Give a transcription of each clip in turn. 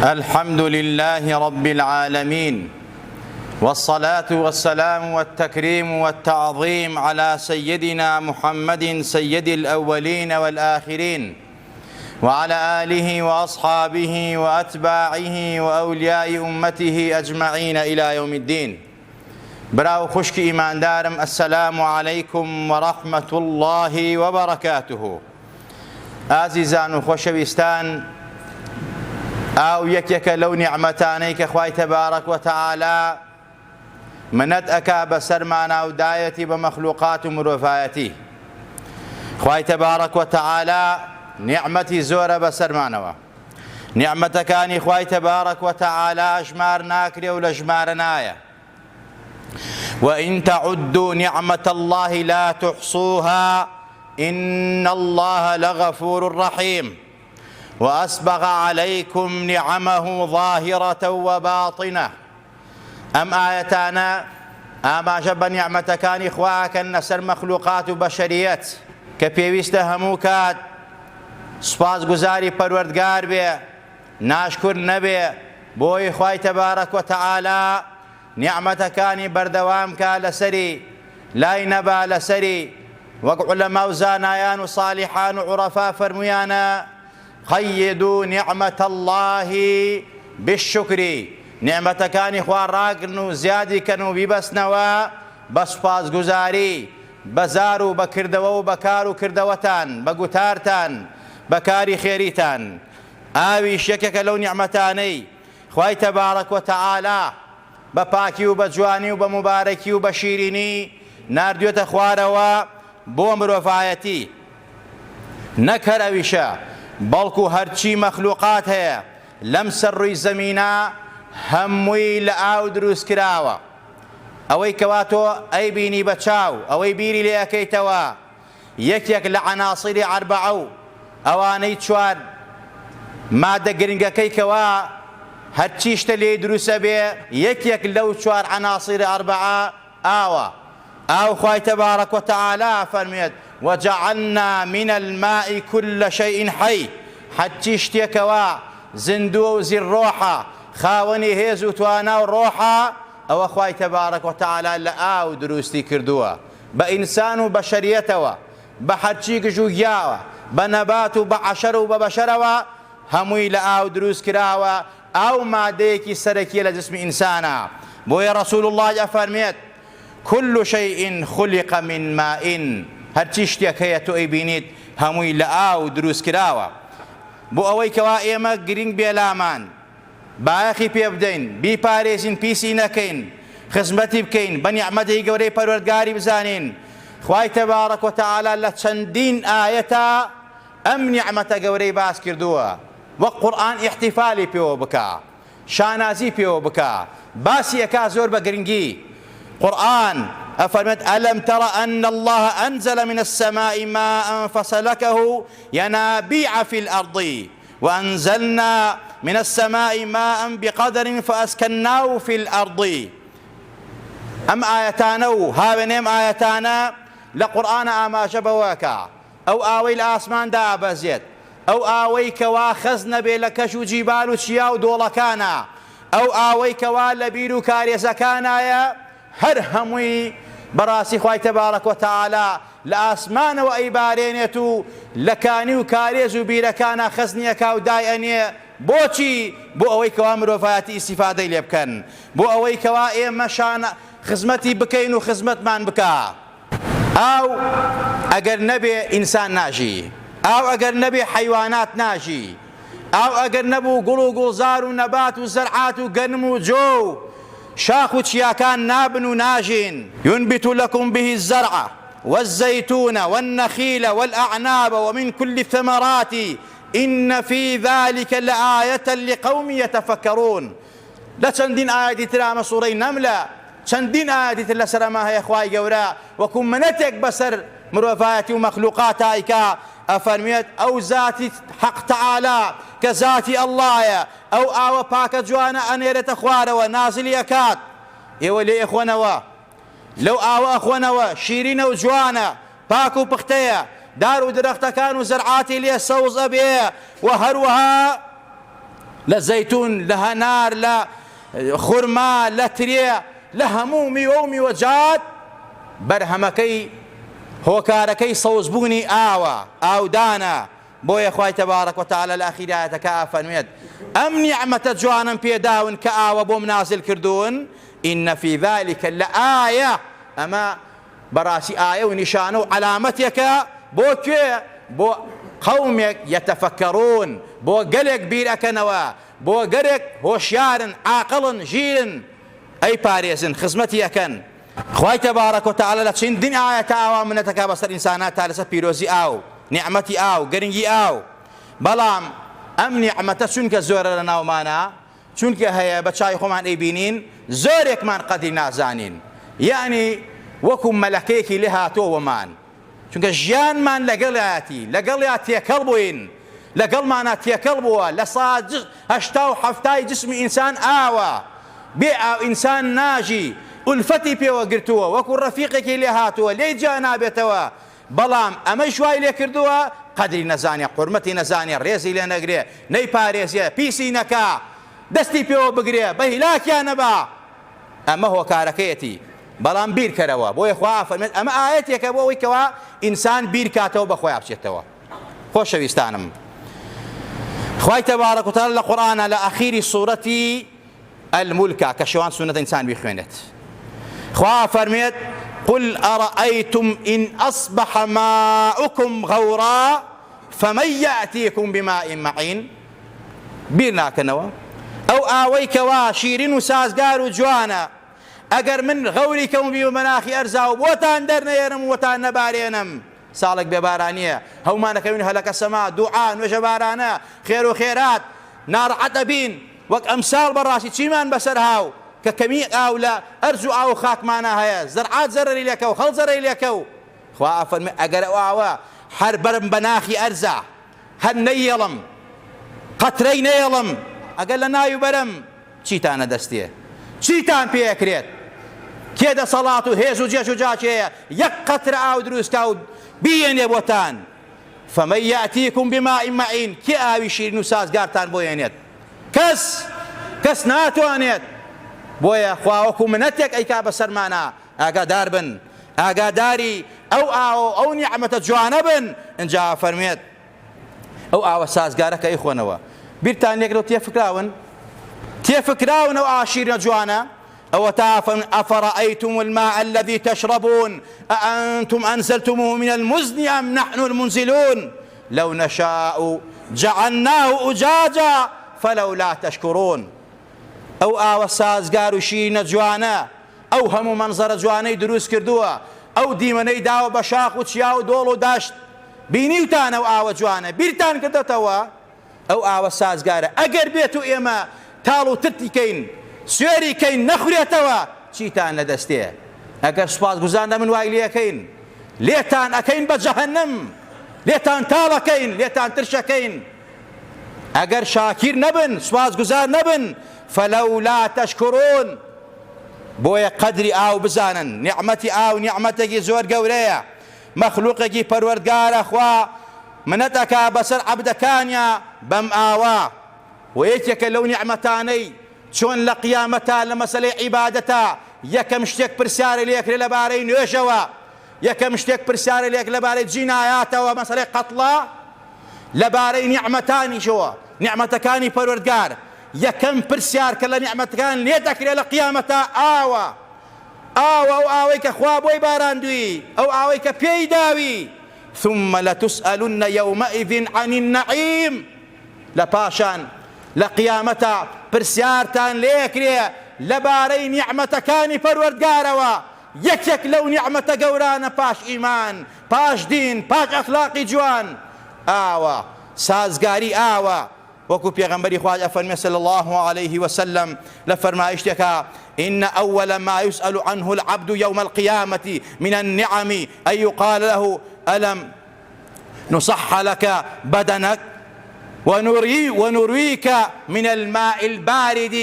الحمد لله رب العالمين، والصلاة والسلام والتكريم والتعظيم على سيدنا محمد سيد الأولين والآخرين، وعلى آله وأصحابه وأتباعه وأولياء أمته أجمعين إلى يوم الدين. براو خشك إيمان دارم، السلام عليكم ورحمة الله وبركاته. ئازیزان و خۆشەویستان، ئاو یەکێکە لەو نیعمەتانەی کە خوای تەبارەک وتەعالا منەت ئەکا بەسەرمانە و دایەتی بە مەخلووقات و مرۆڤایەتی. خوای تەبارەک وتەعالا نیعمەتی زۆرە بەسەرمانەوە. نیعمەتەکانی خوای تەبارەک وتەعالا ژمار ناکرێ و لە ژمارە نایە. وإن تعدوا نعمة الله لا تحصوها إن الله لغفور رحيم وأسبغ عليكم نعمه ظاهرة وباطنة. أم آياتنا أما جب نعمتكان إخواك النسر مخلوقات بشريات كبيويست هموكات سپاس گزاری پروردگار بێ، ناشکر نەبێ بۆی خوای تەبارەک وتەعالا نیعمەتەکانی بەردەوام کا لەسەری، لای نەبا لەسەری. وەک عولەما و زانایان و صالیحان و عوڕەفا فەرموویانە قەیدوا نعمة الله بالشکر. نیعمەتەکانی خوا ڕاگرن و زیادی کەن و بیبەستنەوە بە سوپاسگوزاری، بە زار و بەکردەوە و بەکار و کردەوەتان، بە گوتارتان، بەکاری خێریتان. ئاویش یەکێکە لەو نیعمەتانەی خوای تەبارەک وتەعالا بە پاکی و بە جوانی و بە مبارەکی و بە شیرینی ناردوێتە خوارەوە بۆ مرۆڤایەتی. نەک هەر ئەویشە، بەڵکو هەرچی مەخلووقات هەیە لەم سەر ڕووی زەمینە هەمووی لە ئاو دروست کراوە. ئەوەی کەوا تۆ ئەیبینی بە چاو، ئەوەی بیری لێ ئەکەیتەوە، یەکێک لە عناسیری عەربەعە و ئەوانەی چوار مادە گرنگەکەی کەوا هەرچی شتە لێی دروستە بێ، یەکێک لەو چوار عناسیری عەربەعە ئاوە. ئاو خوای تەبارەک وتەعالا فەرمێت وجعلنا من الماء كل شيء حي. هەرچی شتێکەوە زیندووە و زیرڕۆحە، خاوەنی هێز و توانا و ڕۆحە، ئەوە خوای تەبارەک وتەعالا لە ئاو دروستی کردووە، بە ئینسان و بەشەریەتەوە، بە هەرچی گژ و گیاوە، بە نەبات و بە عەشەر و بە بەشەرەوە، هەمووی لە ئاو دروست کراوە. ئاو مادەیەکی سەرەکیە لە جسمی ئینسانە. بۆیە ڕەسوول الله ئەفەرمێت كل شيء خلق من ماء. هەرچی شتێک هەیە تۆ ئەیبینیت هەمووی لە ئاو دروست کراوە. بۆ ئەوەی کەوا ئێمە گرنگ بێ لامان، بایەخی پێ بدەین، بیپارێزین، پیسی نەکەین، خزمەتی بکەین، بە نیعمەتەی گەورەی پەروەردگاری بزانین. خوای تەبارەک وتەعالا لە چەندین ئایەتە ئەم نیعمەتە گەورەی باس کردووە. وەک قورئان ئیحتیفالی پێوە بکە، شانازی پێوە بکە، باسی ئەکا زۆر بە گرنگی. قرآن أفرمت ألم تر أن الله أنزل من السماء ماء فسلكه ينابيع في الأرض وأنزلنا من السماء ماء بقدر فأسكناه في الأرض. أم آياتانا هاونيم آياتانا لقرآن آما جبواكا أو آوي الآسمان دا أبازيت أو آوي كوا خزن بلكش جبال شياو دولكانا أو آوي كوا لبيرو كاريزكانا يا هەر هەمووی بەڕاستی خوای تەبارەک وتەعالا لە ئاسمانەوە ئەیبارێنێت و لە کانی و کارێز و بیرەکانە خەزنیەکا و دایئەنێ. بۆچی؟ بۆ ئەوەی کەوا مرۆڤایەتی ئیسیفادەی لێ بکەن، بۆ ئەوەی کەوا ئێمەشان خزمەتی بکەین و خزمەتمان بکە. ئاو ئەگەر نەبێ ئینسان ناژی، ئاو ئەگەر نەبێ حەیوانات ناژی، ئاو ئەگەر نەبوو گوڵ و گوڵزار و نەبات و زەرعات و گەنم و جۆ شاخ و چیاکان نابن و ناژین. ينبت لكم به الزرع والزيتون والنخيل والأعناب ومن كل الثمرات إن في ذلك لآية لقوم يتفكرون. لچەندین ئاەتی ترامە سوورەی نەملە، چەندین ئاەتی تر لەسەرەما هەیە خوای گەورە وەکو منەتێک بەسەر مرۆڤایەتی و مەخلووقاتایکە. ئەفەرمێت ئەو ذاتی حەق تەعالا کە ذاتی ئەڵڵایە، ئەو ئاوە پاکە جوانە ئەنێرێتە خوارەوە، نازلی ئەکات، ئێوە لێ ئەخۆنەوە، لەو ئاوە ئەخۆنەوە، شیرینە و جوانە، پاک و پختەیە، دار و درەختەکان و زەرعاتی لێ سەوز ئەبێ و هەروەها لە زەیتون، لە هەنار، لە خورما، لە ترێ، لە هەموو میوە و میوەجات بەرهەمەکەی هۆکارەکەی سەوزبوونی ئاوە، ئاودانە. بۆیە خوای تەبارەک وتەعالە لە ئاخیرایەتەکە ئەفەرمێت ئەم نیعمەتە جوانم پێداون کە ئاوە بۆم نازل کردوون ئین فی ذلک لئایە، ئەمە بەڕاستی ئایە و نیشانە و عەلامەتێکە بۆ کوێ؟ بۆ قەومێک یەتەفەکەڕون، بۆ گەلێک بیر ئەکەنەوە، بۆ گەلێک هۆشیارن، عاقڵن، ژیرن، ئەی پارێزن، خزمەتی ئەکەن. خوای تەبارەک وتەعالە لە چەندین ئایەتە ئاوا منەتەکە بەسەر ئینسانات تا لەسەر پیرۆزی ئاو، نیعمەتی ئاو، گەرنگی ئاو. بەڵام ئەم نیعمەتە چونکە زۆرە لە ناومانە، چونکە هەیە بە چای خۆمان ئەیبینین، زۆرێکمان قەدری نازانین، یعنی وەکو مەلەکەیەکی لێ هاتۆوەمان، چونکە ژیانمان لەگەڵیا تێکەڵ بووین، لەگەڵمانە تێکەڵ بووە، لە سەعات 80 جسمی ئینسان ئاوە، بێ ئاو ئینسان ناژی، ئولفەتی پێوە گرتووە، وەکو ڕەفیقێکی لێ هاتووە، لێی جا نابێتەوە. بەڵام ئەمە شوای لێ کردووە، قەدری نەزانێ، قورمەتی نەزانێ، ڕێزی لێ نەگرێ، نەیپارێزیە، پیسی نەکا، دەستی پێوە بگرێ، بە هیلاکیان نەبا. ئەمە هۆکارەکەیەتی. بەڵام بیرکەرەوە، بۆیە خوا فەرمێت ئەمە ئاەتێکە بۆ ئەوەی کەوا ئینسان بیرکاتەوە بە خۆیان بچێتەوە. خۆشەویستانم، خوای تەبارەک وتەعالە لە قورئانە لە ئەخیری سوورەتی المولکە کە شەوان سونەتە ئینسان بیخوێنێت، خوا فەرمێت قل أرأيتم إن أصبح ماؤكم غورا فمن يأتيكم بماء معين. بیر ناکەنەوە ئەو ئاوەی کەوا شیرین و سازگار و جوانە، ئەگەر من غەوری کەم بی و مەناخی ئەرزا و بۆتان دەرنەێنم و بۆتان نەبارێنم، ساڵێک بێبارانیە، هەومانەکەوین هەلەکە سەما، دوعا، نوێژە بارانە، خێر و خێرات، ناڕەحەتە بین، وەک ئەمساڵ بەڕاستی چیمان بەسەر هاو کە کەمی ئاو لە ئەرز و ئاو و خاکمانە هەیە، زەرعات زەرەری لێکە و خەڵ زەرەری لێکە و خوا ئەفەرمێ ئەگەر ئەو ئاوە هەر بەرم بە ناخی ئەرزە، هەر نەیەڵم، قەترەی نەیەڵم، ئەگەر لە ناوی بەرم چیتانە دەستێ؟ چیتان پێکرێت؟ کێ دەسەڵات و هێز و جێش و جاچێیە یەک قەترە ئاو دروستکە و بیێنێ بۆتان؟ فەمەن یەأتیکم بماء معین، کێ ئاوی شیرین و سازگارتان بۆ هێنێت؟ کەس ناتوانێت. بۆیە خوا وەکو منەتێک ئەیکا بەسەرمانە، ئاگادار بن، ئاگاداری ئەو ئاوە ئەو نیعمەتە جوانە بن. ئینجا فەرمێت ئەو ئاوە سازگارەکە ئەیخۆنەوە. بیرتان لێکرێت تێفکراون ئەو ئاشیرە جوانە ئەوە تا فەرمێت ئەفەڕەئەیتم الماء الذي تشربون أأنتم أنزلتموه من المزن أم نحن المنزلون لو نشاء جعلناه أجاجا فلولا تشكرون. ئەو ئاوە سازگار و شیرینە جوانە، ئەو هەموو مەنزەرە جوانەی دروست کردووە، ئەو دیمەنەی داوە بە شاخ و چیا و دۆڵ و داشت، بینیوتان ئەو ئاوە جوانە، بیرتان کردێتەوە ئەو ئاوە سازگارە. ئەگەر بێت و ئێمە تاڵ و ترتیکەین، سوێری کەین، نەخورێتەوە، چیتان لەدەستێ؟ ئەگەر سوپاسگوزار نەبن وای لێەکەین، لێتان ئەکەین بە جەهەنەم، لێتان تاڵەکەین، لێتان ترشەکەین. ئەگەر شاکیر نەبن، سوپاسگوزار نەبن، فلولا تشكرون. بۆیە قەدری ئاو بزانن، نیعمەتی ئاو نیعمەتێکی زۆر گەورەیە، مەخلوقێکی پەروەردگارە. خوا منەتەکە بەسەر عەبدەکانیە بەم ئاوە، و یەکێکە لەو نیعمەتانەی چۆن لە قیامەتە لە مەسەلەی عیبادەتە یەکەم شتێک پرسیارە لێکرێ لەبارەی نوێژەوە، یەکەم شتێک پرسیارە لێک لەبارەی جینایاتەوە، مەسەلەی قەتڵە، لەبارەی نیعمەتانیشەوە، نیعمەتەکانی پەروەردگار. یەکەم پرسیار کە لە نیعمەتەکان لێ دەکرێت لە قیامەتە ئاوە، ئەو ئاوەی کە خوا بۆی باراندووی، ئەو ئاوەی کە پێی داوی. ثم لتسألن يومئذ عن النعيم. لە پاشان لە قیامەتە پرسیارتان لێکرێ لەبارەی نیعمەتەکانی پەروەردگارەوە. یەکێک لەو نیعمەتە گەورانە پاش ئیمان، پاش دین، پاش ئەخلاقی جوان ئاوە، سازگاری ئاوە. وەکو پێغەمبەری خوا ئەفەرمێ صلی الله عليه وسلم لە فەرمایشتێکە إن أول ما يسأل عنه العبد يوم القيامة من النعم أن يقال له ألم نصح لك بدنك ونرويك من الماء البارد.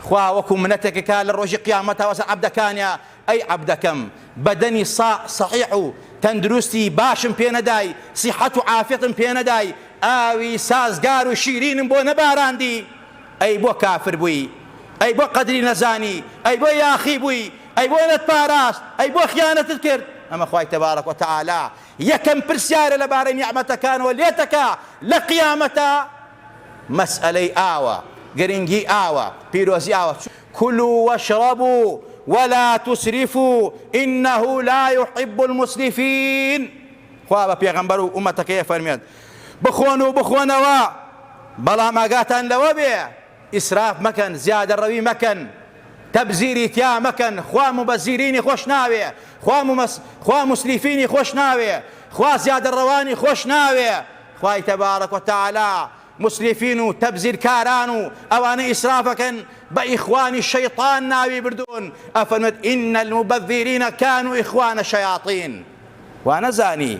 خوا وەکو منەتێکەکە لە ڕۆژی قیامەتەوە وەسەر عەبدەکانیە، ئەی عەبدەکەم بەدەنی صحیح و تەندروستی باشم پێ نەدای، سیحەت و عافیەتم پێ نەدای، ئاوی سازگار و شیرینم بۆ نەباراندی. ئەی بۆ کافر بووی، ئەی بۆ قەدری نەزانی، ئەی بۆ یاخی بووی، ئەی بۆ نەت پاراست، ئەی بۆ خیانەتت کرد. ئەمە خوای تەبارەک وتەعالا یەکەم پرسیارە لەبارەی نیعمەتەکانەوە لێتەکە لە قیامەتە مەسئەلەی ئاوە، گرنگی ئاوە، پیرۆزی ئاوە. كلوا واشربوا ولا تسرفوا إنه لا يحب المسرفين. خوا بە پێغەمبەر و ئومەتەکەی فەرمێت بخۆن و بخۆنەوە، بەڵام ئاگاتان لەوە بێ ئیسراف مەکەن، زیادە ڕەوی مەکەن، تەبزیری تیا مەکەن. خوا مبەزیرینی خۆش ناوێ، خوا مسریفینی خۆش ناوێ، خوا زیادە ڕەوانی خۆش ناوێ. خوای تەبارەک وتەعالا مسریفین و تەبزیرکاران و ئەوانە ئیسرافەکەن بە ئیخوانی شەیطان ناوی بردوون. ئەفەرمێت ئین المبەذیرینە کانوا ئیخوانە شەیاطین. وا نەزانی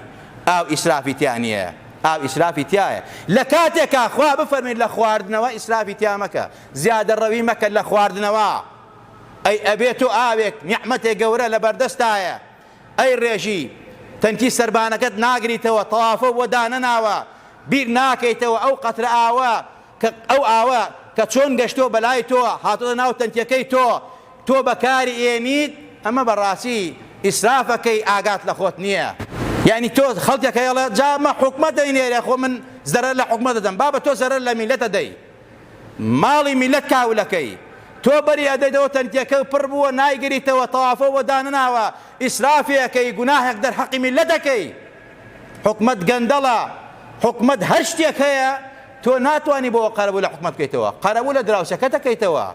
ئاو ئیسرافی تیا نییە، ئاو ئیسرافی تایە. لە کاتێکا خوا بفەرمێت لە خواردنەوە ئیسرافی تیا مەکە، زیادە ڕەوی مەکە لە خواردنەوە. ئەی ئەبێت و ئاوێک نیعمەتێک گەورە لە بەردەستایە، ئەی ڕێژی تەنکی سەربانەکەت ناگریتەوە، تەوافە بۆ دانەناوە، بیر ناکەیتەوە ئەو قەترە ئاوە کە ئەو ئاوە کە چۆن گەشتۆ بەلای تۆ هاتۆتە ناو تەنکیەکەی تۆ بەکاری ئێنیت. ئەمە بەڕاستی ئیسرافەکەی ئاگات لە خۆت نییە. یعنی تۆ خەڵکێک هەیەڵێ جا مە حکومە دەینێرێ، خۆ من زەرەر لە حکومە دەدەم. بابە تۆ زەرەر لە میلەتە دەی، ماڵی میلەت کاولەکەی، تۆ بەری ئەدەیتەوە تەنکیەکە پڕ بووە نایگریتەوە، تەوافە بۆ دانەناوە، ئیسرافیەکەی، گوناهێک دەرحەقی میلەتەکەی. حکومەت گەندەڵە، حکومەت هەر شتێک هەیە، تۆ ناتوانی بۆ قەرەبوو لە حکومەت بکەیتەوە، قەرەبوو لە دراوسەکە دەکەیتەوە،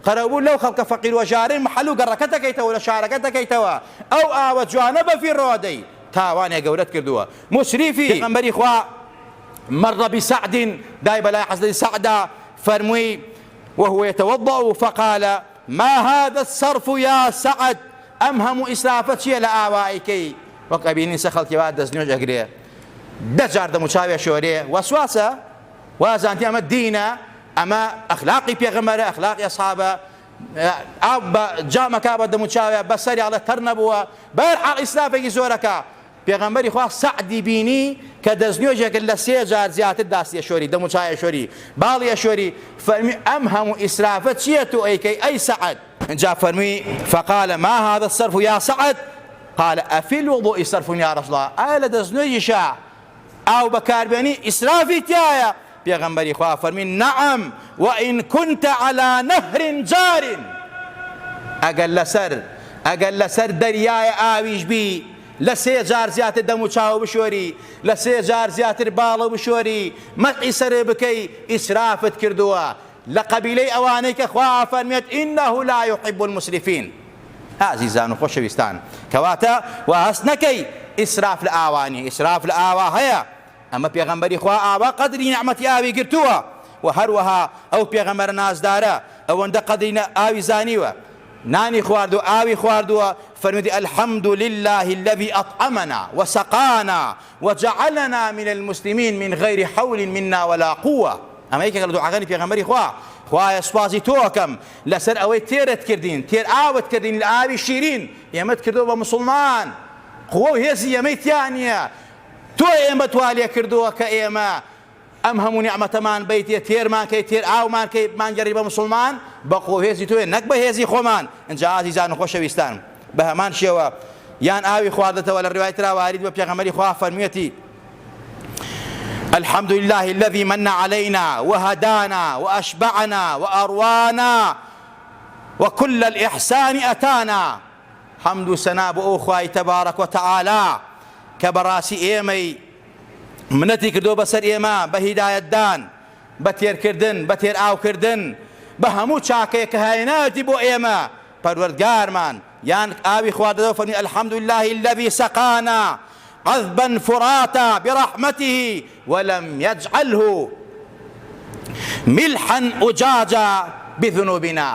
قەرەبوو لەو خەڵکە فەقیر وەژارەی محەل و گەڕەکە دەکەیتەوە، لە شارەکە دەکەیتەوە. ئەو ئاوە جوانە بەفیڕەوە دەی، تاوانێک گەورەت کردووە. مسریفی پێغەمبەری خوا مەڕ بسعد دای بەلای حەزرەتی سەعدا فەرمووی وهو يتوضأ فقال ما هذا الصرف يا سعد. ئەم هەموو ئیسرافە چییە لە ئاوایکەی؟ وەک ئەبینی سە خەڵکی وا دەستنوێژ ئەگرێ، دەجار دەموچاوێ شۆرێ، وەسواسە، وازانتی ئەمە دینە، ئەمە ئەخلاقی پێغەمبەرە، ئەخلاقی ئەسحابە. ئاو بە جامەکا بە دەموچاوێ بەسەری ئاڵە تەر نەبووە، بەهەرحاڵ ئیسرافێکی زۆرەکە. پێغەمبەری خوا سەعدی بینی کە دەستنوێژێکت لە 3 جار زیاتر داستیە شۆری، دەموچایە شۆری، باڵیە شۆری. فەرمی ئەم هەموو ئیسرافە چییە تۆ ئەیکەی ئەی سەعد؟ اینجا فەرمی فقال ما هذا الصرف يا سعد قال أفي الوضوء صرف يا رسول الله. ئایا لە دەستنوێژیشە ئاو بەکاربێنی ئیسرافی تایە؟ پێغەمبەری خوا فەرمی نعم وإن كنت على نهر جار. ئەگەر لەسەر دەریایە ئاویش بی، لە 3 جار زیاتر دەموچاو بشۆری، لە 3 جار زیاتر باڵە بشۆری، مەحی سەرێ بکەی، ئیسرافت کردووە. لە قەبیلەی ئەوانەی کە خوا فەرمێت إنه لا يحب المسرفين. ئازیزان و خۆشەویستان، کەواتە وا هەست نەکەی ئیسراف لە ئاوانی، ئیسراف لە ئاوا هەیە. ئەمە پێغەمبەری خوا ئاوا قەدری نیعمەتی ئاوی گرتووە، و هەروەها ئەو پێغەمبەرە نازدارە ئەوەندە قەدری ئاوی زانیوە، نانی خواردو ئاوی خواردووە. فەرمووی الحمد لله الذي أطعمنا وسقانا وجعلنا من المسلمين من غير حول منا ولا قوة. ئەمە یەکێکە لە دوعاکانی پێغەمبەری خوا. خوایە سوپاسی تۆکەم لەسەر ئەوەی تێرت کردین، تێر ئاوت کردین لە ئاوی شیرین، ئێمەت کردەوە بە مسلمان، قووە و هێزی ئێمەی تیان نییە. تۆ ئێمە توالێ کردووە کە ئێمە ئەم هەموو نیعمەتەمان بیتێ، تێرمان کەی، تێر ئاومان کەی، مانگەڕی بە مسلمان، بە قووە و هێزی تۆیە، نەک بە هێزی خۆمان. اینجا ئازیزان و خۆشەویستان، بە هەمان شێوە یان ئاوی خواردەتەوە لە ڕیوایەت راوارید بە پێغەمبەری خوا فەرموویەتی الحمد لله الذي من علينا وهدانا وأشبعنا وأروانا وكل الإحسان أتانا. حمد و سەنا بۆ ئەو خوای تەبارەک وتەعالا کە بەڕاستی ئێمەی منەتی کردو بەسەر ئێمە بە هیدایەتدان، بە تێرکردن، بە تێر ئاوکردن، بە هەموو چاکەیە کە هێناوەتی بۆ ئێمە پەروەردگارمان. یان ئاوی خواردەوە فەرمی الحمد لله الذي سقانا عذبا فراتا برحمته ولم يجعله ملحا أجاجا بذنوبنا.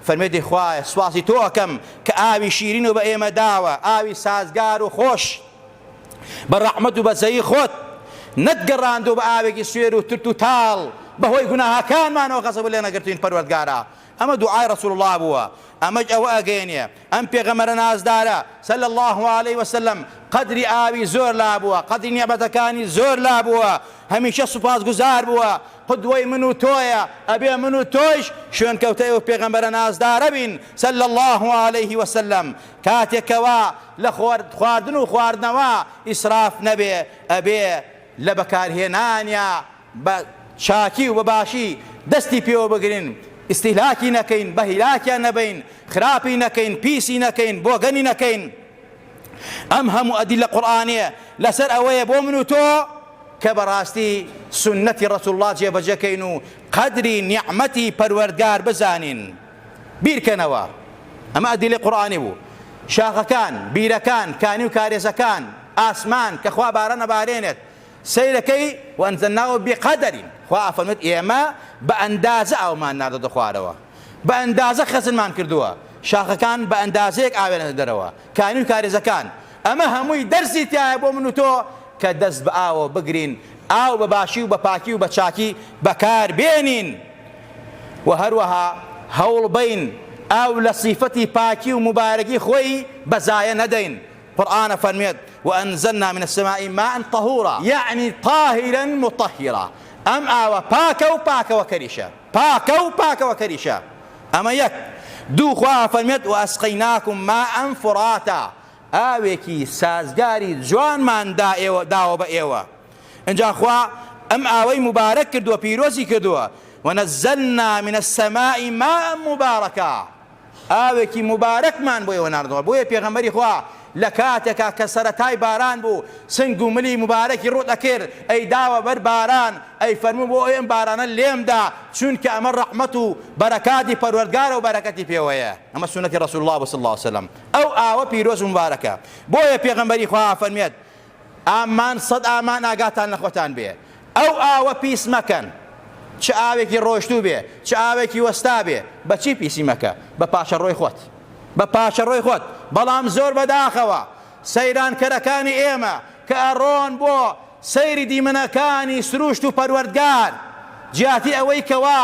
فەرمێتی خوایە سواسی تۆکەم کە ئاوی شیرین و بە ئێمە داوە، ئاوی سازگار و خۆش بە ڕەحمەت و بەزەیی خۆت نەتگەڕاندوو بە ئاوێکی سوێر و ترت و تاڵ بەهۆی گوناهەکانمانەوە غەزەب لێ نەگرتوین پەروەردگارە. ئەمە دوعای ڕەسوڵ الله بووە، ئەمەش ئەوە ئەگەێنێ. ئەم پێغەمبەرە نازدارە صلی الله علیه وسلم قدری ئاوی زۆر لابووە، قدری نیعمەتەکانی زۆر لابووە، هەمیشە سوپاسگوزار بووە. قدوەی من و تۆیە، ئەبێ من و تۆیش شوێن کەوتەی و پێغەمبەرە نازدارە بین صلی الله عليه وسلم. کاتێکەوە لە خواردن و خواردنەوە ئیسراف نەبێ، ئەبێ لە بەکارهێنانیا بە چاکی و بەباشی دەستی پێوە بگرین، ئیستیهلاکی نەکەین، بەهیلاکیان نەبین، خراپی نەکەین، پیسی نەکەین، بۆگەنی نەکەین. ئەم هەموو ئەدیلە قورئانیە لەسەر ئەوەیە بۆ من و تۆ کە بەڕاستی سنەتی ڕەسوڵ الله جێبەجێکەین و قەدری نیعمەتی پەروەردگار بزانین. بیرکەنەوە، ئەمە ئەدیلەی قورئانی بوو. شاخەکان، بیرەکان، کانی و کارێزەکان، ئاسمان کە خوا بارە نەبارێنێت، سەیرەکەی وەنزەلناه بقەدەرین. خوا فەرموویت ئێمە بە ئەندازە ئاومان ناردۆتە خوارەوە، بە ئەندازە خەزنمان کردووە. شاخەکان بە ئەندازەیەک ئاوێنە دەرەوە، کانی و کارێزەکان. ئەمە هەمووی دەرسی تایە بۆ من و تۆ کە دەست بە ئاوە بگرین، ئاو بە باشی و بە پاکی و بە چاکی بەکار بێنین، و هەروەها هەوڵ بین ئاو لە سیفەتی پاکی و مبارەکی خۆی بەزایە نەدەین. قورئانە فەرمێت وأنزلنا من السماء ماء طهورا، يعني طاهرا مطهرا. ئەم ئاوە پاکە و پاکەوە کەریشە، پاکە و پاکەوە کەریشە. ئەمە یەک. دوو، خوا فەرمێت وأسقيناكم ماء فراتا، ئاوێکی سازگاری جوانمان داوە بە ئێوە. اینجا خوا ئەم ئاوەی مبارەک کردووە، پیرۆزی کردووە. ونزلنا من السماء ماء مباركا، ئاوێکی مبارەکمان بۆ ئێوە ناردووە. بۆیە پێغەمبەری خوا لە کاتێکا کە سەرەتای باران بوو، سنگ و ملی مبارەکی ڕوو دەکرد، ئەی داوە بەر باران، ئەی فەرموو بۆ ئێم بارانە لێمدا، چونکە ئەمە ڕەحمەت و بەرەکاتی پەروەردگارە و بەرەکەتی پێوەیە. ئەمە سنەتی ڕەسوڵ الله صلی الله علیه وسلم. ئەو ئاوە پیرۆز و مبارەکە. بۆیە پێغەمبەری خوا فەرمێت ئامان سەد ئامان ئاگاتان لە خۆتان بێ، ئەو ئاوە پیس مەکەن. چه ئاوێکی ڕۆشتوو بێ، چه ئاوێکی وەستا بێ، بەچی پیسی مەکە؟ بە پاشەڕۆی خۆت، بە پاشەڕۆی خۆت. بەڵام زۆر بەداخەوە سەیرانکەرەکانی ئێمە کە ئەڕۆن بۆ سەیری دیمەنەکانی سروشت و پەروەردگار، جیاتی ئەوەی کەوا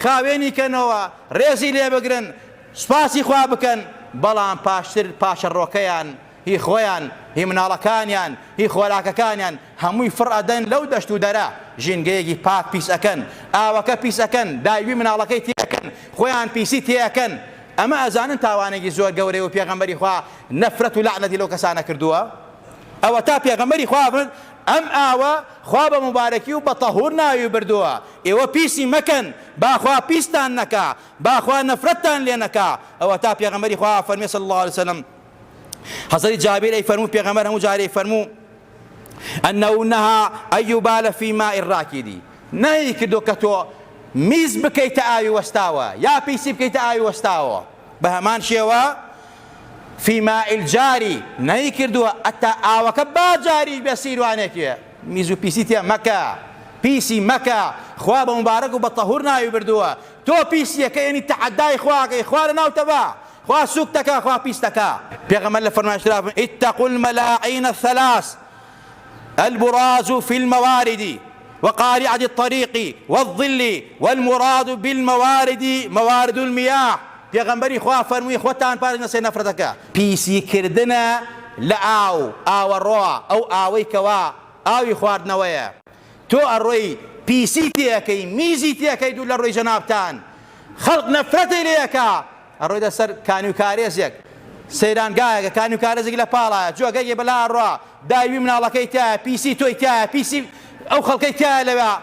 خاوێنی کەنەوە، ڕێزی لێ بگرن، سوپاسی خوا بکەن، بەڵام پاشتر پاشەڕۆکەیان، هی خۆیان، هی مناڵەکانیان، هی خۆراکەکانیان هەمووی فڕ ئەدەن لەو دەشت و دەرە. ژینگەیەکی پاک پیس ئەکەن، ئاوەکە پیس ئەکەن، دایوی مناڵەکەی تێەکەن، خۆیان پیسی تێەکەن. ئەمە ئەزانن تاوانێکی زۆر گەورەی و پێغەمبەری خوا نەفرەت و لعنەتی لەو کەسانە کردووە. ئەوە تا پێغەمبەری خوا بن ئەم ئاوە خوا بە مبارەکی و بە تەهور ناوی بردووە، ئێوە پیسی مەکەن، باخوا پیستان نەکا، باخوا نەفرەتتان لێ نەکا. ئەوە تا پێغەمبەری خوا فەرمێ صلی الله علیه وسلم. حەزەتی جابیر ئەی فەرموو پێغەمبەر هەموو جارێ فەرموو ئەنەهو نەها ئەن یوبالە فی ماء الراکدی، نەهی کردو کە تۆ میز بکەیتە ئاوی وەستاوە یا پیسی بکەیتە ئاوی وەستاوە. بە هەمان شێوە فی ماء الجاری، نەهی کردووە ئەتا ئاوەکە با جاری بێ سیروانێکیە، میز و پیسی تێ مەکە، پیسی مەکە. خوا بە مبارەک و بە تەهور ناوی بردووە. تۆ پیسیەکە یعنی تەحەدای خواکەی، خوا لە ناوتەبە، خوا سووک دەکا، خوا پیس دەکا. پێغەمبەر لە فەرمایشترا فەرمووی اتقوا الملاعين الثلاث البراز في الموارد وقارعة الطريق والظل والمراد بالموارد موارد المياه. پێغەمبەری خوا فەرمووی خۆتان پارێزنە سێ نەفرەتەکە. پیسی کردنە لە ئاوە ڕۆ، ئەو ئاوەی کەوا ئاوی خواردنەوەیە، تۆ ئەڕۆی پیسی تێەکەی، میزی تێەکەی دوو لە ڕۆی جەنابتان، خەڵق نەفرەتی لێەکە، ئەڕۆیدە سەر کانی و کارێزێک، سەیرانگایەکە، کانی و کارێزێک لە پاڵایە، جۆگەیەکی بەلا ڕۆ، داوی مناڵەکەی تایە، پیسی تۆی تایە، پیسی ئەو خەڵکەی تایە لەوێ.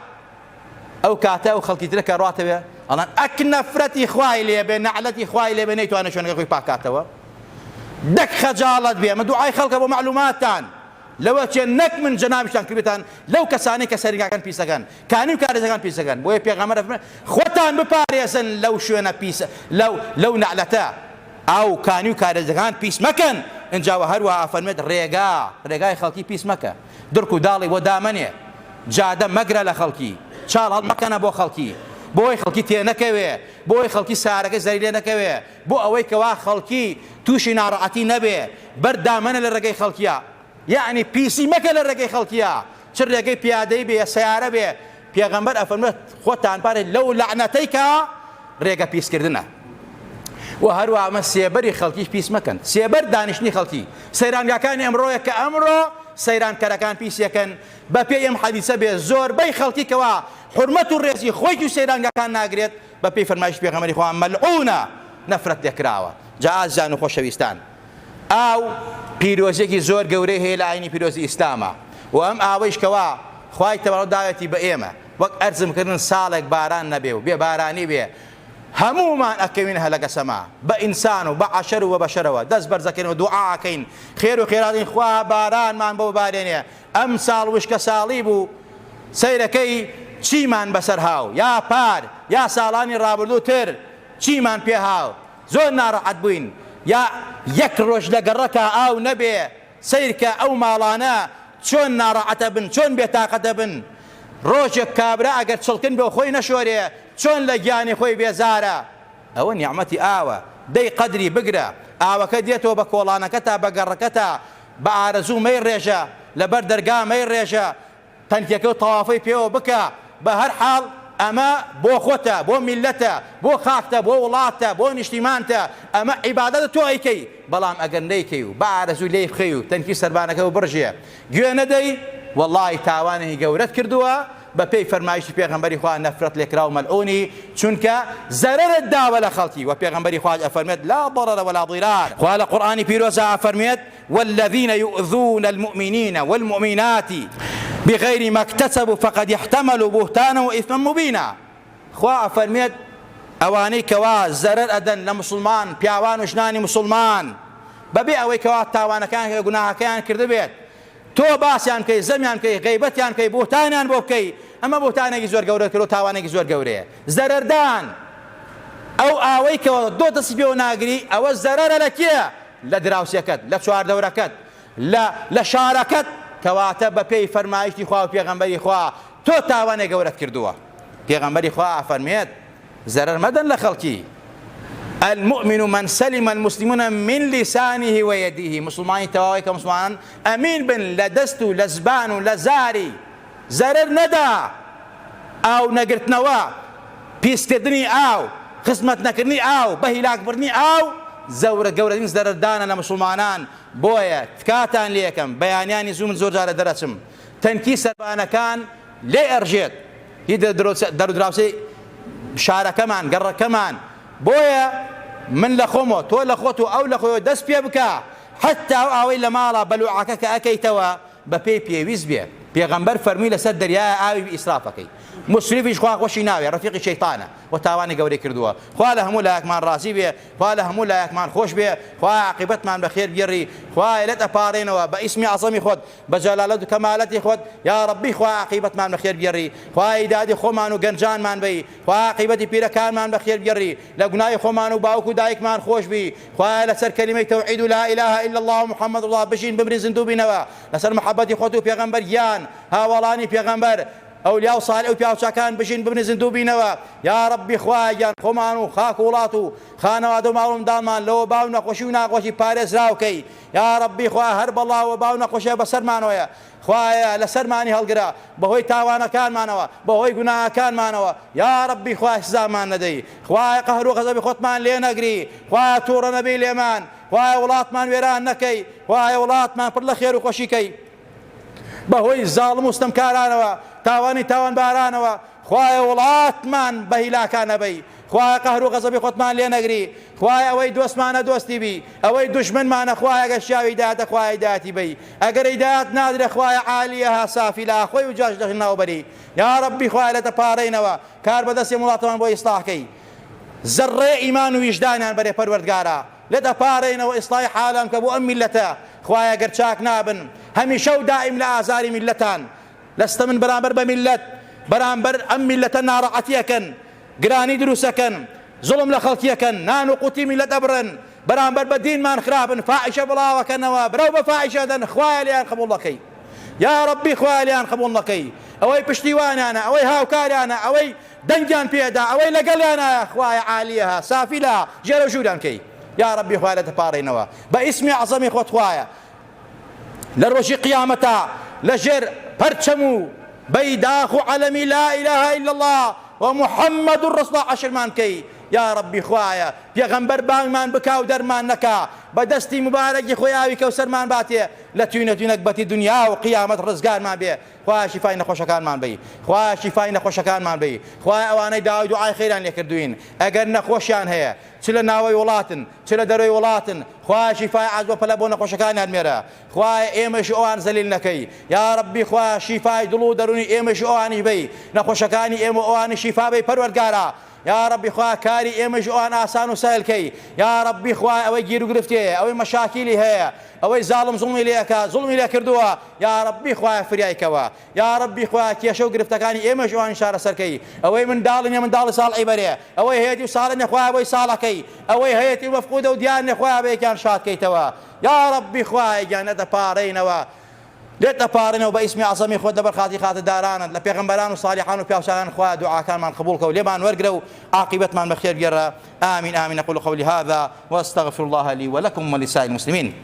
ئەو کاتە ئەو خەڵکی ترە کە ڕاتەوێ ئەڵێن ئەک نەفرەتی خوای لێبێ، نەعلەتی خوای لێبێ، نەیتوانێت شوێنەکەی خۆی پاکاتەوە. دەک خەجاڵەت بێ. ئەمە دوعای خەڵکە بۆ معلوماتتان لەوە چێ نەک من جەنابیشتان کردێتان لەو کەسانەی کە سەرنگاکان پیسەکەن، کانی و کارێزەکان پیسەکەن. بۆیە پێغەمبەر فەرمووی خۆتان بپارێزن لەو شوێنە پیسە، لەو نەعلەتە، ئەو کانی و کارێزەکان پیس مەکەن. اینجاوە هەروەها فەرمێت ڕێگای خەڵکی پیس مەکە، درک و داڵی بۆ دامەنێ، جادە مەگرە لە خەڵکی، چاڵ هەڵمەکەنە بۆ خەڵکی، بۆی خەڵکی تێ نەکەوێ، بۆی خەڵکی سارەکەی زەری لێ نەکەوێ، بۆ ئەوەی کەوا خەڵکی تووشی ناڕەحەتی نەبێ، بەردامەنە لە ڕێگەی خەڵکیە. یعنی پیسی مەکە لە ڕێگەی خەڵکیە، چ ڕێگەی پیادەی بێ، سیارە بێ. پێغەمبەر ئەفەرمێت خۆتان پارێ لەو لعنەتەی کە ڕێگە پیسکردنە. و هەروە ئەمە سێبەری خەڵکیش پیس مەکەن. سێبەر دانیشتنی خەڵکی سەیرانگاکانی ئەمڕۆیە کە ئەمڕۆ سەیرانکەرەکان پیسەکەن بە پێی ئەم حەدیسە بێ زۆربەی خەڵکی کەوا حورمەت و ڕێزی خۆی و سەیرانگاکان ناگرێت بە پێی فەرمایشی پێغەمبەری خوا مەلعونە نەفرەت لێکراوە. جا ئازیزان و خۆشەویستان، ئاو پیرۆزێکی زۆر گەورەی هەیە لە ئاینی پیرۆزی ئیسلامە و ئەم ئاوەیش کەوا خوای تەبارەک داوەتی بە ئێمە وەک ئەرزمکردن ساڵێک باران نەبێ و بێ بارانی بێ هەمومان ئەکەوین هەلەگە سەما بە ئینسان و بە عەشەر و بە بەشەرەوە دەست بەرزەکەین و دوعاکەین خێر و خێراتین خوا بارانمان بۆ بارێنێ. ئەم ساڵ وشکە ساڵی بوو سەیرەکەی چیمان بەسەر هاو یا پار یا ساڵانی ڕابردووتر چیمان پێ هاو زۆر ناڕەحەت بووین یا یەک ڕۆژ لە گەڕەکە ئاو نەبێ سیرکە ئەو ماڵانە چۆن ناڕەحەتە بن چۆن بێتاقەتە بن. ڕۆژێک کابرا ئەگەر چڵکن بێ خۆی نەشۆرێ چۆن لە گیانی خۆی بێزارە. ئەوە نیعمەتی ئاوە دەی قەدری بگرە. ئاوەکە دێتەوە بە کۆڵانەکەتا بە گەڕەکەتا بە ئارەزوو مەی ڕێژە لەبەر دەرگا مەی ڕێژە تەنکێکە و تەوافەی پێوە بکە. بە هەر حاڵ ئەمە بۆ خۆتە بۆ میلەتە بۆ خاکتە بۆ وڵاتە بۆ نیشتیمانتە ئەمە عیبادەتە تۆ ئەیکەی. بەڵام ئەگەر نەیکەی و بە ئارەزوو لێی بخەی و تەنکی سەربانەکە و بڕژێ گوێ نەدەی وەڵڵی تاوانێکی گەورەت کردووە بە پێی فەرمایشی پێغەمبەری خوا نەفرەت لێکرا و مەلعونی چونکە زەرەرت داوە لە خەڵکی و پێغەمبەری خوا ئەفەرمێت لا ضرر ولا ضرار. خوا لە قورئانی پیرۆزە ئەفەرمێت والذین يؤذون المؤمنین والمؤمنات بغير ما اكتسبوا فقد احتملوا بهتانا وإثما مبينا. خوا ئەفەرمێت ئەوانەی کەوا زەرەر ئەدەن لە مسلمان پیاوان و ژنانی مسلمان بەبێ ئەوەی کەوا تاوانەکان گوناهەکەیان کردبێت تۆ باسییان کەی زەمیان کەی غەیبەتیان کەی بۆتانیان بۆ بکەی ئەمە بۆتانێکی زۆر گەورە کرد و تاوانێکی زۆر گەورەیە. زەرەردان ئەو ئاوەی کەەوە دۆ دەستی پێوە ناگری ئەوە زەرەرە لە کێ؟ لە دراوسەکەت لە چواردەورەکەت لە شارەکەت کەواتە بە پێی فەرمایشتی خوا و پێغەمبەری خوا تۆ تاوانێک گەورەت کردووە. پێغەمبەری خوا ئەفەرمێت زەرەر مەدەن لە خەڵکی. المؤمن من سلم المسلمون من لسانه ويده. مسلمانی تەواوی کە مسلمانان ئەمین بن لە دەست و لە زبان و لە زاری زەرەر نەدا. ئاو نەگرتنەوە پیسکردنی ئاو خزمەت نەکردنی ئاو بە هیلاکبردنی ئاو زەورە گەورەترین زەرەردانە لە مسلمانان. بۆیە تکاتان لێ یەکەم بەیانیانی زوو من زۆر جارە دەرەچم تەنکی سەربانەکان لێ ئەڕژێت هی دەرودراوسەی شارەکەمان گەڕەکەمان. بۆیە من لە خۆمەوە تۆ لە خۆت و ئەو لە خۆیەوە دەست پێ بکە حتا ئەو ئاوەی لە ماڵە بەلوعەکە کە ئەکەیتەوە بە پێی پێویست بێ. پێغەمبەر فەرمی لەسەر دەریایە ئاوی ئیسرافەکەی مسریفیش خوا خۆشی ناوێ ڕەفیقی شەیطانە و تاوانی گەورەی کردووە. خوا لە هەموو لایەکمان ڕازی بێ خوا لە هەموو لایەکمان خۆش بێ خوا عاقبەتمان بەخێر بگێڕی خوا لێت ئەپارێنەوە بە ئیسمی عەزەمی خۆت بە جەلالەت و کەمالەتی خۆت یا ڕەبی خوا عاقبەتمان بەخێر بگێڕی خوا ئیدادی خۆمان و گەنجانمان بی خوا عاقبەتی پیرەکانمان بەخێر بگێڕی لە گوناهی خۆمان و باوک و دایکمان خۆش بی خوا لەسەر کەلیمەی تەوحید و لا إله إلا الله محمد الله بژین بمرین زیندوو بینەوە لەسەر محەبەتی خۆت و پێغەمبەر گیان هاوڵانی پێغەمبەر ئەولیا و ساڵح و پیاوچاکان بژین ببنە زیندوو بینەوە یا ڕەبی خوایان خۆمان و خاک و وڵات و خانەوادە و ماڵ و منداڵمان لەوە باو نەخۆشی و ناخۆشی پارێزراوکەی یا ڕەبی خوا هەر بەڵاوە باو نەخۆشیە بەسەرمانەوەیە خوایە لەسەرمانی هەڵگرە بەهۆی تاوانەکانمانەوە بەهۆی گوناهەکانمانەوە یا ڕەبی خوای سزامان نەدەی خوایە قەهر و غەزەبی خۆتمان لێ نەگری خوایە تووڕە نەبی لێمان خوایە وڵاتمان وێران نەکەی خوایە وڵاتمان پڕ لە خێر و خۆشیکەی بەهۆی زاڵم و ستەمکارانەوە تاوانی تاوان بارانەوە خوایە وڵاتمان بە هیلاکان نەبەی خوایە قەهر و غەزەبی خۆتمان لێ نەگری خوایە ئەوەی دۆستمانە دۆستی بی ئەوەی دوژمنمانە خوایە ئەگەر شیاوی دایەتە خوایە هیدایەتی بی ئەگەر هیدایەت نادرێ خوایە عالیەها سافیلا خۆی و جاش دەخین ناوبەری یا ڕەبی خوایە لە تەپارەینەوە کار بەدەستی وڵاتمان بۆ ئیسلاحکەی زەڕێ ئیمان و ویژدانیان بەرێ پەروەردگارە لە تەپارەینەوە ئیسلاحی حالان کە بۆ ئەم میلەتە خوایە گەر چاک نابن هەمیشە و دائیم لە ئازاری میلەتان لەستە من بەرامبەر بە میلەت بەرامبەر ئەم میلەتە ناڕەحەتیەکەن گرانی دروستەکەن زوڵم لە خەڵکیەکەن نان و قوتی میلەت ئەبڕن بەرامبەر بە دینمان خراپن فاحیشە بڵاوەکەنەوە برەو بە فاحیشە دەن خوایە لیان قبوڵ دەکەی یا ڕەبی خوایە لیان قبوڵ دەکەی ئەوەی پشتیوانیانە ئەوەی هاوکاریانە ئەوەی دەنگیان پێدا ئەوەی لەگەڵیانە خوایە عالیەها سافیلا ژێرە و ژووران کەی یا ڕەبی خوایە لە تەپارەینەوە بە ئیسمی عەزەمی خۆت خوایە لە ڕۆژی قیامەتە لەژێر پەرچەم و بەیداخ و عەلەمی لا إله إلا الله ومحمد رسول الله عشرمان كي یا ڕەبی خوایە پێغەمبەر بانگمان بکا و دەرمان نەکا بە دەستی مبارەکی خۆی ئاوی کەوسەرمان باتێ لە توینە بەتی دنیا و قیامەت ڕزگارمان بێ خوایە شیفای نەخۆشەکانمان بی خوایە شیفای نەخۆشەکانمان بی خوایە ئەوانەی داوای دوعای خەیران لێ کردوین ئەگەر نەخۆشیان هەیە چ لە ناوەی وڵاتن چ لە دەرەوەی وڵاتن خوایە شیفای عەجز پەلە بۆ نەخۆشەکانیان مێرە خوایە ئێمەش ئەوان زەلیل نەکەی یا ڕەبی خوایە شیفای دڵ و دەرونی ئێمەش ئەوانیش بی نەخۆشەکانی ئێمە ئەوانی شیفا بی پەروەردگارە یا ڕەبی خوایە کاری ئێمەش ئەوان ئاسان و سەهلکەی یا ڕەبی خوایە ئەوەی گیر و گرفتەیە ئەوەی مەشاکیلی هەیە ئەوەی زاڵم زوڵمی لێکە زوڵمی لێ کردووە یا ڕەبی خوایە فریایکەوە یا ڕەبی خوایە کێشە و گرفتەکانی ئێمەش ئەوانی شارە سەرکەی ئەوەی منداڵن یا منداڵی ساڵ عیبەرێ ئەوەی هەیەتی و ساڵە نەخوایە بۆی ساڵەکەی ئەوەی هەیەتی و مەفقودە و دیان نەخوایە بەیەکیان شادکەیتەوە یا ڕەبی خوایە گیان نەدەپارڕێینەوە لێتەپارڕێنەوە بە ئیسمی عەزەمی خۆت لەبەر خاتی خاتردارانت لە پێغەمبەران و صالحان و پیاوچاکان خوایە دوعاکانمان قبوڵ کە و لێمان وەرگرە و عاقبەتمان بەخێر بگێڕە آمين آمين أقول قولي هذا وأستغفر الله لي ولكم ولسائر المسلمين